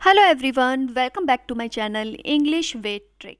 Hello everyone, welcome back to my channel English with trick.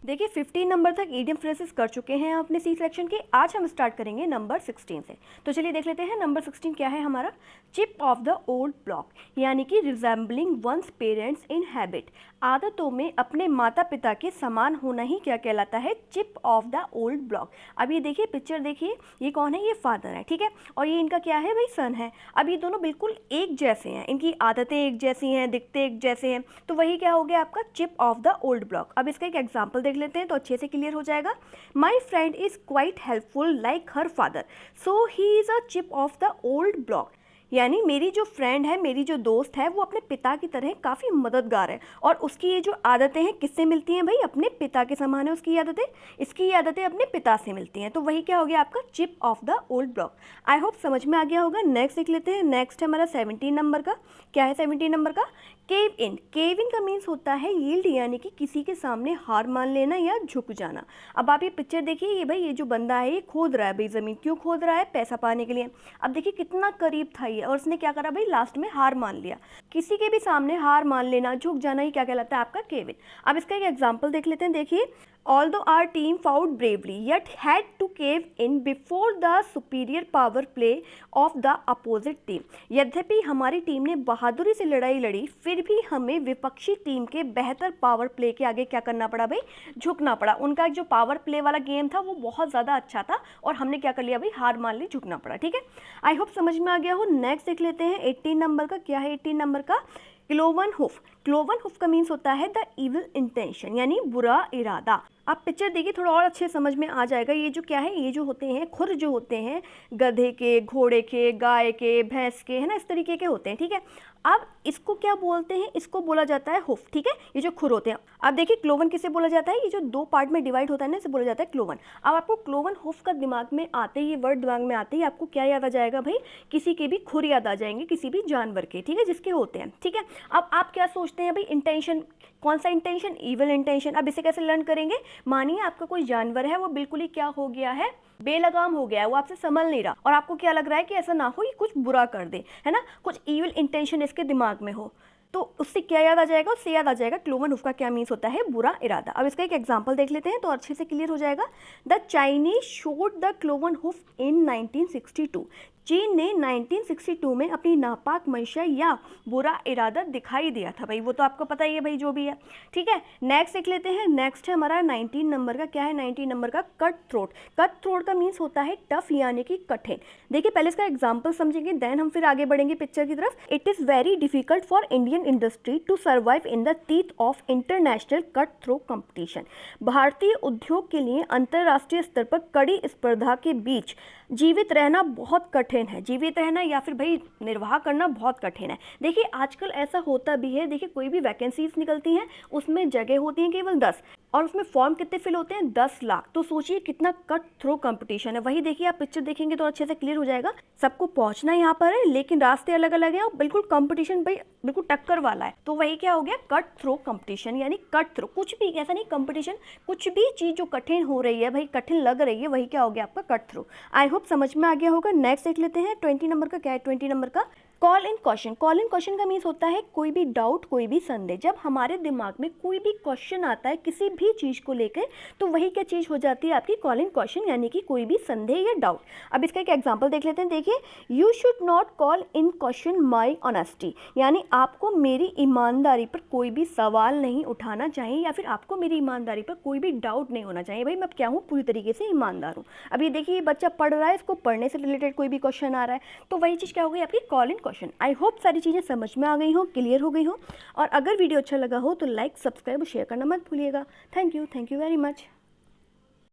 देखिए 15 number तक idiom phrases कर चुके हैं अपने सी सेक्शन के। आज हम स्टार्ट करेंगे नंबर 16 से। तो चलिए देख लेते हैं नंबर 16 क्या है हमारा। Chip of the old block, यानी कि resembling one's parents in habit, आदतों में अपने माता पिता के समान होना ही क्या कहलाता है, chip of the old block. अब ये देखिए पिक्चर देखिए, ये कौन है, ये फादर है, ठीक है, और ये इनका क्या है भाई, सन है। अब ये दोनों बिल्कुल एक जैसे हैं, इनकी आदतें एक जैसी हैं, दिखते एक जैसे हैं, तो वही क्या हो गया आपका chip of the old block. अब इसका एक एग्जाम्पल देख लेते हैं तो अच्छे से क्लियर हो जाएगा। My friend is quite helpful like her father, so he is a chip of the old block. यानी मेरी जो फ्रेंड है, मेरी जो दोस्त है, वो अपने पिता की तरह काफ़ी मददगार है, और उसकी ये जो आदतें हैं किससे मिलती हैं भाई, अपने पिता के समान है उसकी आदतें, इसकी आदतें अपने पिता से मिलती हैं, तो वही क्या हो गया आपका chip of the old block. I hope समझ में आ गया होगा। नेक्स्ट देख लेते हैं। नेक्स्ट है हमारा 17 नंबर का। क्या है 17 नंबर का, केव इन। केव इन का मीन्स होता है यील्ड, यानी कि किसी के सामने हार मान लेना या झुक जाना। अब आप ये पिक्चर देखिए, ये भाई ये जो बंदा है ये खोद रहा है भाई ज़मीन। क्यों खोद रहा है, पैसा पाने के लिए। अब देखिए कितना करीब था ये, और उसने क्या करा भाई, लास्ट में हार मान लिया। किसी के भी सामने हार मान लेना, झुक जाना, ही क्या कहलाता है आपका केव इन। अब इसका एक एग्जाम्पल देख लेते हैं। देखिए, although our team fought bravely yet had to cave in before the superior power play of the opposite team, यद्यपि हमारी टीम ने बहादुरी से लड़ाई लड़ी, फिर भी हमें विपक्षी टीम के बेहतर पावर प्ले के आगे क्या करना पड़ा भाई, झुकना पड़ा। उनका जो पावर प्ले वाला गेम था वो बहुत ज़्यादा अच्छा था, और हमने क्या कर लिया भाई, हार मान ली, झुकना पड़ा। ठीक है, आई होप समझ में आ गया हो। नेक्स्ट देख लेते हैं 18 नंबर का। क्या है 18 नंबर का, क्लोवन हुफ। क्लोवन हुफ का मीन्स होता है द इविल इंटेंशन, यानी बुरा इरादा। आप पिक्चर देखिए, थोड़ा और अच्छे समझ में आ जाएगा। ये जो क्या है, ये जो होते हैं खुर, जो होते हैं गधे के, घोड़े के, गाय के, भैंस के, है ना, इस तरीके के होते हैं। ठीक है, अब इसको क्या बोलते हैं, इसको बोला जाता है हुफ। ठीक है, ये जो खुर होते हैं। अब देखिए क्लोवन किसे बोला जाता है, ये जो दो पार्ट में डिवाइड होता है ना, इसे बोला जाता है क्लोवन। अब आपको क्लोवन हुफ का दिमाग में आते ही, ये वर्ड दिमाग में आते ही आपको क्या याद आ जाएगा भाई, किसी के भी खुर याद आ जाएंगे, किसी भी जानवर के, ठीक है, जिसके होते हैं। ठीक है, अब आप क्या सोचते हैं भाई, इंटेंशन, कौन सा इंटेंशन, इविल इंटेंशन। अब इसे कैसे लर्न करेंगे। मानिए आपका कोई जानवर है, वो बिल्कुल ही क्या हो गया है, बेलगाम हो गया है, वो आपसे संभल नहीं रहा, और आपको क्या लग रहा है कि ऐसा ना हो, ये कुछ बुरा कर दे, है ना, कुछ इविल इंटेंशन इसके दिमाग में हो, तो उससे क्या याद आ जाएगा, उससे याद आ जाएगा क्लोवन हुफ का क्या मीन्स होता है, बुरा इरादा। अब इसका एक एग्जांपल देख लेते हैं तो अच्छे से क्लियर हो जाएगा। The Chinese showed the cloven hoof in 1962। चीन ने 1962 में अपनी नापाक मंशा या बुरा इरादा दिखाई दिया था। भाई वो तो आपको पता ही है भाई, जो भी है। ठीक है, नेक्स्ट देख लेते हैं। नेक्स्ट है हमारा 19 नंबर का। क्या है 19 नंबर का, कट थ्रोट। कट थ्रोट का मीन्स होता है टफ, यानी कि कठिन। देखिए पहले इसका एग्जाम्पल समझेंगे, देन हम फिर आगे बढ़ेंगे पिक्चर की तरफ। It is very difficult for Indian industry to survive in the teeth of international cut throat competition. भारतीय उद्योग के लिए अंतर्राष्ट्रीय स्तर पर कड़ी स्पर्धा के बीच जीवित रहना बहुत कठिन है। जीवित रहना या फिर भाई निर्वाह करना बहुत कठिन है। देखिए आजकल ऐसा होता भी है, देखिए कोई भी वैकेंसीज निकलती हैं, उसमें जगह होती हैं केवल 10, और उसमें फॉर्म कितने फिल होते हैं, 10 लाख। तो सोचिए कितना कट थ्रो कंपटीशन है। वही देखिए, आप पिक्चर देखेंगे तो अच्छे से क्लियर हो जाएगा। सबको पहुंचना यहाँ पर है, लेकिन रास्ते अलग अलग हैं, और बिल्कुल कंपटीशन भाई बिल्कुल टक्कर वाला है। तो वही क्या हो गया, कट थ्रो कंपटीशन, यानी कट थ्रो। कुछ भी ऐसा नहीं, कंपटीशन, कुछ भी चीज़ जो कठिन हो रही है भाई, कठिन लग रही है, वही क्या हो गया आपका कट थ्रो। आई होप समझ में आ गया होगा। नेक्स्ट देख लेते हैं 20 नंबर का। क्या है 20 नंबर का, call in question. Call in question का मीन्स होता है कोई भी डाउट, कोई भी संदेह। जब हमारे दिमाग में कोई भी क्वेश्चन आता है किसी भी चीज़ को लेकर, तो वही क्या चीज़ हो जाती है आपकी कॉल इन क्वेश्चन, यानी कि कोई भी संदेह या डाउट। अब इसका एक एग्जांपल देख लेते हैं। देखिए, you should not call in question my honesty, यानी आपको मेरी ईमानदारी पर कोई भी सवाल नहीं उठाना चाहिए, या फिर आपको मेरी ईमानदारी पर कोई भी डाउट नहीं होना चाहिए। भाई मैं क्या हूँ, पूरी तरीके से ईमानदार हूँ। अब ये देखिए, ये बच्चा पढ़ रहा है, इसको पढ़ने से रिलेटेड कोई भी क्वेश्चन आ रहा है, तो वही चीज़ क्या हो गई आपकी call in question. I hope सारी चीज़ें समझ में आ गई हो, क्लियर हो गई हो। और अगर वीडियो अच्छा लगा हो तो लाइक, सब्सक्राइब और शेयर करना मत भूलिएगा। Thank you very much.